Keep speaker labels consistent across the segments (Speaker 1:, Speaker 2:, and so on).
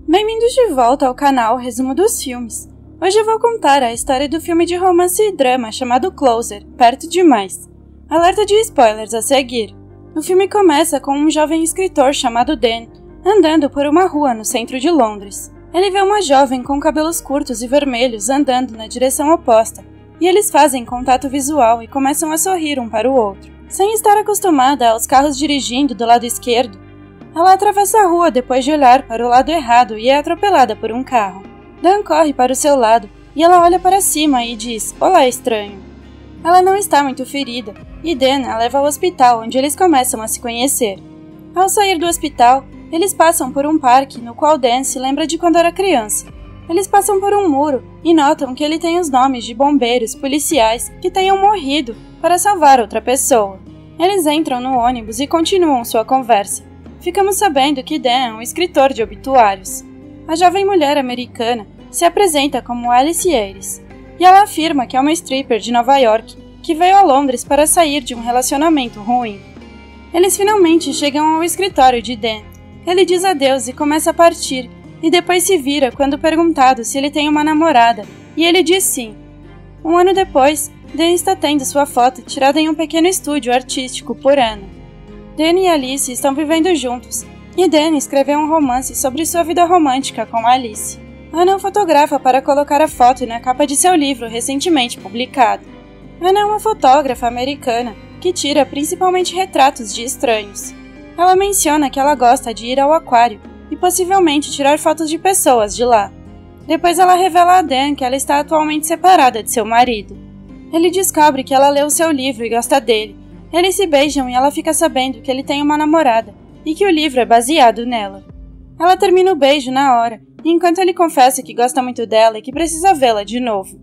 Speaker 1: Bem-vindos de volta ao canal Resumo dos Filmes. Hoje eu vou contar a história do filme de romance e drama chamado Closer, Perto Demais. Alerta de spoilers a seguir. O filme começa com um jovem escritor chamado Dan, andando por uma rua no centro de Londres. Ele vê uma jovem com cabelos curtos e vermelhos andando na direção oposta, e eles fazem contato visual e começam a sorrir um para o outro. Sem estar acostumada aos carros dirigindo do lado esquerdo, ela atravessa a rua depois de olhar para o lado errado e é atropelada por um carro. Dan corre para o seu lado e ela olha para cima e diz: "Olá, estranho." Ela não está muito ferida e Dan a leva ao hospital, onde eles começam a se conhecer. Ao sair do hospital, eles passam por um parque no qual Dan se lembra de quando era criança. Eles passam por um muro e notam que ele tem os nomes de bombeiros, policiais que tenham morrido para salvar outra pessoa. Eles entram no ônibus e continuam sua conversa. Ficamos sabendo que Dan é um escritor de obituários. A jovem mulher americana se apresenta como Alice Ayres, e ela afirma que é uma stripper de Nova York que veio a Londres para sair de um relacionamento ruim. Eles finalmente chegam ao escritório de Dan. Ele diz adeus e começa a partir, e depois se vira quando perguntado se ele tem uma namorada, e ele diz sim. Um ano depois, Dan está tendo sua foto tirada em um pequeno estúdio artístico por Anna. Dan e Alice estão vivendo juntos, e Dan escreveu um romance sobre sua vida romântica com Alice. Anna o fotografa para colocar a foto na capa de seu livro recentemente publicado. Anna é uma fotógrafa americana que tira principalmente retratos de estranhos. Ela menciona que ela gosta de ir ao aquário e possivelmente tirar fotos de pessoas de lá. Depois ela revela a Dan que ela está atualmente separada de seu marido. Ele descobre que ela leu seu livro e gosta dele. Eles se beijam e ela fica sabendo que ele tem uma namorada e que o livro é baseado nela. Ela termina o beijo na hora, enquanto ele confessa que gosta muito dela e que precisa vê-la de novo.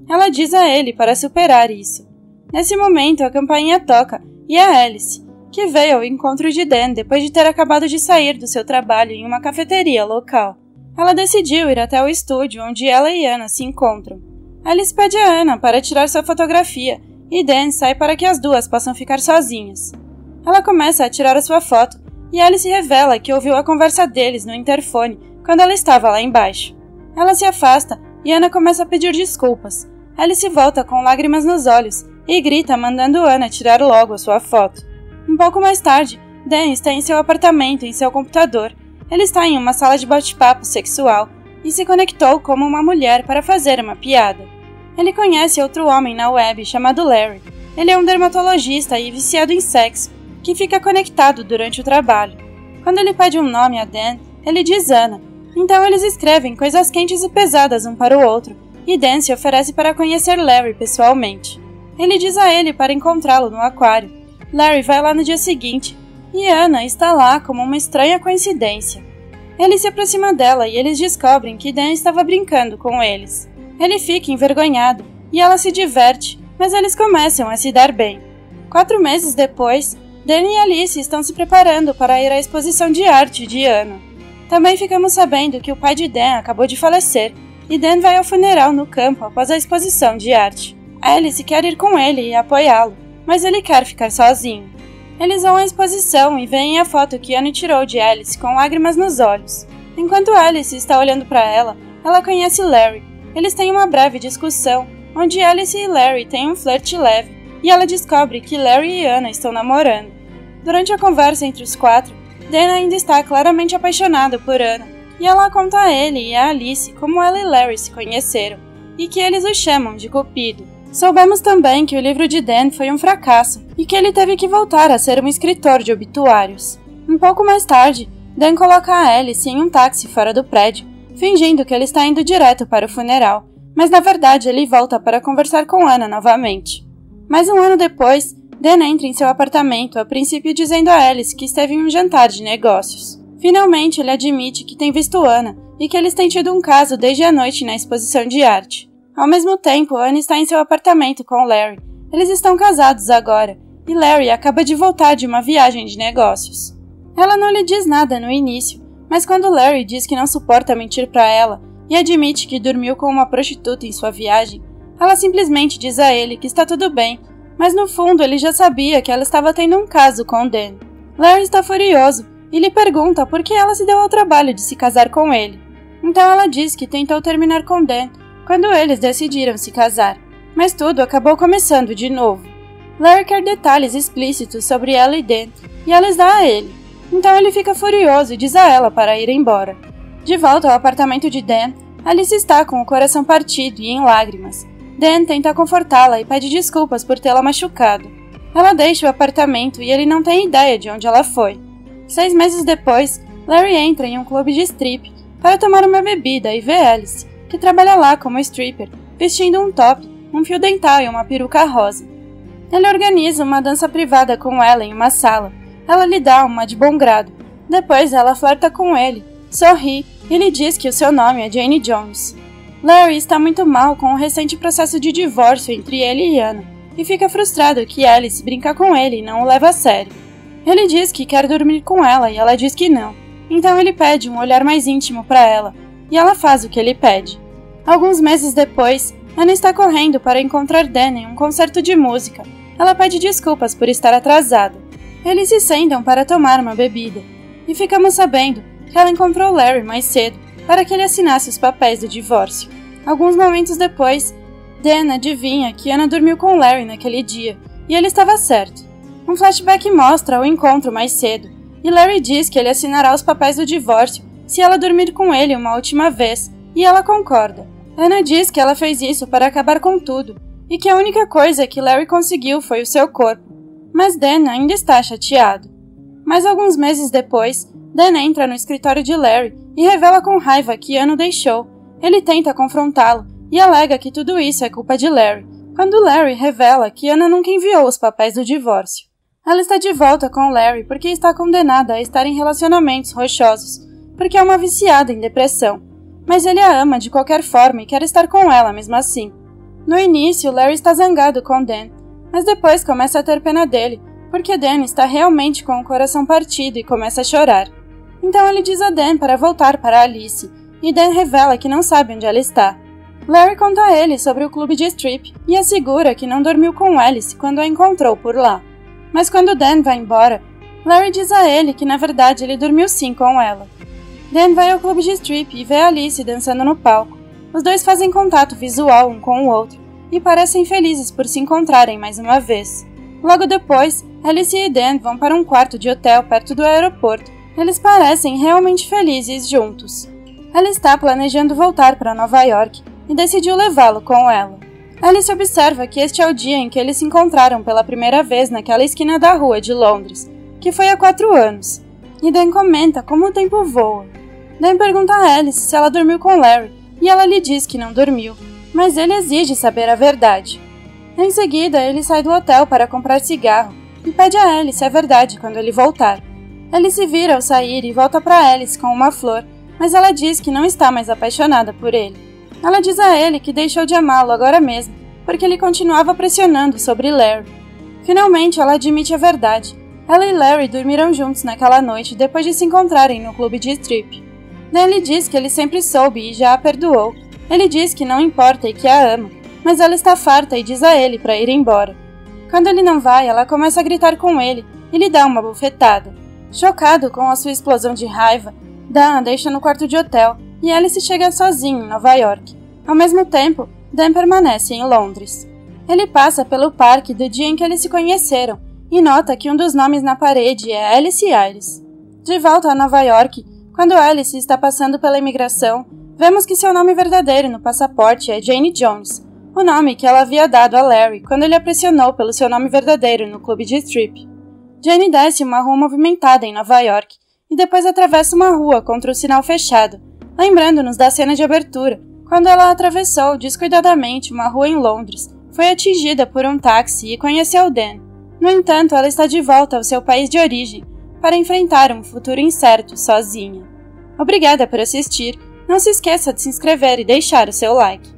Speaker 1: Ela diz a ele para superar isso. Nesse momento, a campainha toca e é Alice, que veio ao encontro de Dan depois de ter acabado de sair do seu trabalho em uma cafeteria local. Ela decidiu ir até o estúdio onde ela e Anna se encontram. Alice pede a Anna para tirar sua fotografia e Dan sai para que as duas possam ficar sozinhas. Ela começa a tirar a sua foto e Alice revela que ouviu a conversa deles no interfone quando ela estava lá embaixo. Ela se afasta e Anna começa a pedir desculpas. Alice volta com lágrimas nos olhos e grita mandando Anna tirar logo a sua foto. Um pouco mais tarde, Dan está em seu apartamento em seu computador. Ele está em uma sala de bate-papo sexual e se conectou como uma mulher para fazer uma piada. Ele conhece outro homem na web chamado Larry. Ele é um dermatologista e viciado em sexo, que fica conectado durante o trabalho. Quando ele pede um nome a Dan, ele diz Anna. Então eles escrevem coisas quentes e pesadas um para o outro, e Dan se oferece para conhecer Larry pessoalmente. Ele diz a ele para encontrá-lo no aquário. Larry vai lá no dia seguinte, e Anna está lá como uma estranha coincidência. Ele se aproxima dela e eles descobrem que Dan estava brincando com eles. Ele fica envergonhado e ela se diverte, mas eles começam a se dar bem. 4 meses depois, Dan e Alice estão se preparando para ir à exposição de arte de Anna. Também ficamos sabendo que o pai de Dan acabou de falecer e Dan vai ao funeral no campo após a exposição de arte. Alice quer ir com ele e apoiá-lo, mas ele quer ficar sozinho. Eles vão à exposição e veem a foto que Anna tirou de Alice com lágrimas nos olhos. Enquanto Alice está olhando para ela, ela conhece Larry. Eles têm uma breve discussão, onde Alice e Larry têm um flerte leve, e ela descobre que Larry e Anna estão namorando. Durante a conversa entre os 4, Dan ainda está claramente apaixonado por Anna, e ela conta a ele e a Alice como ela e Larry se conheceram, e que eles o chamam de Cupido. Soubemos também que o livro de Dan foi um fracasso, e que ele teve que voltar a ser um escritor de obituários. Um pouco mais tarde, Dan coloca a Alice em um táxi fora do prédio, fingindo que ele está indo direto para o funeral, mas na verdade ele volta para conversar com Anna novamente. Mais um ano depois, Dan entra em seu apartamento, a princípio dizendo a Alice que esteve em um jantar de negócios. Finalmente ele admite que tem visto Anna e que eles têm tido um caso desde a noite na exposição de arte. Ao mesmo tempo, Anna está em seu apartamento com Larry. Eles estão casados agora, e Larry acaba de voltar de uma viagem de negócios. Ela não lhe diz nada no início, mas quando Larry diz que não suporta mentir para ela e admite que dormiu com uma prostituta em sua viagem, ela simplesmente diz a ele que está tudo bem, mas no fundo ele já sabia que ela estava tendo um caso com Dan. Larry está furioso e lhe pergunta por que ela se deu ao trabalho de se casar com ele. Então ela diz que tentou terminar com Dan quando eles decidiram se casar, mas tudo acabou começando de novo. Larry quer detalhes explícitos sobre ela e Dan, e ela os dá a ele. Então ele fica furioso e diz a ela para ir embora. De volta ao apartamento de Dan, Alice está com o coração partido e em lágrimas. Dan tenta confortá-la e pede desculpas por tê-la machucado. Ela deixa o apartamento e ele não tem ideia de onde ela foi. 6 meses depois, Larry entra em um clube de strip para tomar uma bebida e vê Alice, que trabalha lá como stripper, vestindo um top, um fio dental e uma peruca rosa. Ele organiza uma dança privada com ela em uma sala. Ela lhe dá uma de bom grado. Depois ela flerta com ele, sorri e lhe diz que o seu nome é Jane Jones. Larry está muito mal com o recente processo de divórcio entre ele e Anna, e fica frustrado que Alice brinca com ele e não o leva a sério. Ele diz que quer dormir com ela e ela diz que não. Então ele pede um olhar mais íntimo para ela, e ela faz o que ele pede. Alguns meses depois, Anna está correndo para encontrar Dan em um concerto de música. Ela pede desculpas por estar atrasada. Eles se sentam para tomar uma bebida, e ficamos sabendo que ela encontrou Larry mais cedo para que ele assinasse os papéis do divórcio. Alguns momentos depois, Dan adivinha que Anna dormiu com Larry naquele dia, e ele estava certo. Um flashback mostra o encontro mais cedo, e Larry diz que ele assinará os papéis do divórcio se ela dormir com ele uma última vez, e ela concorda. Anna diz que ela fez isso para acabar com tudo, e que a única coisa que Larry conseguiu foi o seu corpo. Mas Dan ainda está chateado. Mas alguns meses depois, Dan entra no escritório de Larry e revela com raiva que Anna o deixou. Ele tenta confrontá-lo e alega que tudo isso é culpa de Larry, quando Larry revela que Anna nunca enviou os papéis do divórcio. Ela está de volta com Larry porque está condenada a estar em relacionamentos rochosos, porque é uma viciada em depressão. Mas ele a ama de qualquer forma e quer estar com ela mesmo assim. No início, Larry está zangado com Dan, mas depois começa a ter pena dele, porque Dan está realmente com o coração partido e começa a chorar. Então ele diz a Dan para voltar para Alice, e Dan revela que não sabe onde ela está. Larry conta a ele sobre o clube de strip e assegura que não dormiu com Alice quando a encontrou por lá. Mas quando Dan vai embora, Larry diz a ele que na verdade ele dormiu sim com ela. Dan vai ao clube de strip e vê Alice dançando no palco. Os dois fazem contato visual um com o outro e parecem felizes por se encontrarem mais uma vez. Logo depois, Alice e Dan vão para um quarto de hotel perto do aeroporto. Eles parecem realmente felizes juntos. Ela está planejando voltar para Nova York e decidiu levá-lo com ela. Alice observa que este é o dia em que eles se encontraram pela primeira vez naquela esquina da rua de Londres, que foi há 4 anos. E Dan comenta como o tempo voa. Dan pergunta a Alice se ela dormiu com Larry, e ela lhe diz que não dormiu, mas ele exige saber a verdade. Em seguida, ele sai do hotel para comprar cigarro e pede a Alice a verdade quando ele voltar. Ele se vira ao sair e volta para Alice com uma flor, mas ela diz que não está mais apaixonada por ele. Ela diz a ele que deixou de amá-lo agora mesmo, porque ele continuava pressionando sobre Larry. Finalmente, ela admite a verdade. Ela e Larry dormiram juntos naquela noite depois de se encontrarem no clube de strip. Dan lhe diz que ele sempre soube e já a perdoou. Ele diz que não importa e que a ama, mas ela está farta e diz a ele para ir embora. Quando ele não vai, ela começa a gritar com ele e lhe dá uma bofetada. Chocado com a sua explosão de raiva, Dan a deixa no quarto de hotel e Alice chega sozinha em Nova York. Ao mesmo tempo, Dan permanece em Londres. Ele passa pelo parque do dia em que eles se conheceram e nota que um dos nomes na parede é Alice Iris. De volta a Nova York, quando Alice está passando pela imigração, vemos que seu nome verdadeiro no passaporte é Jane Jones, o nome que ela havia dado a Larry quando ele a pressionou pelo seu nome verdadeiro no clube de strip. Jane desce uma rua movimentada em Nova York e depois atravessa uma rua contra o sinal fechado, lembrando-nos da cena de abertura, quando ela atravessou descuidadamente uma rua em Londres, foi atingida por um táxi e conheceu Dan. No entanto, ela está de volta ao seu país de origem para enfrentar um futuro incerto sozinha. Obrigada por assistir. Não se esqueça de se inscrever e deixar o seu like.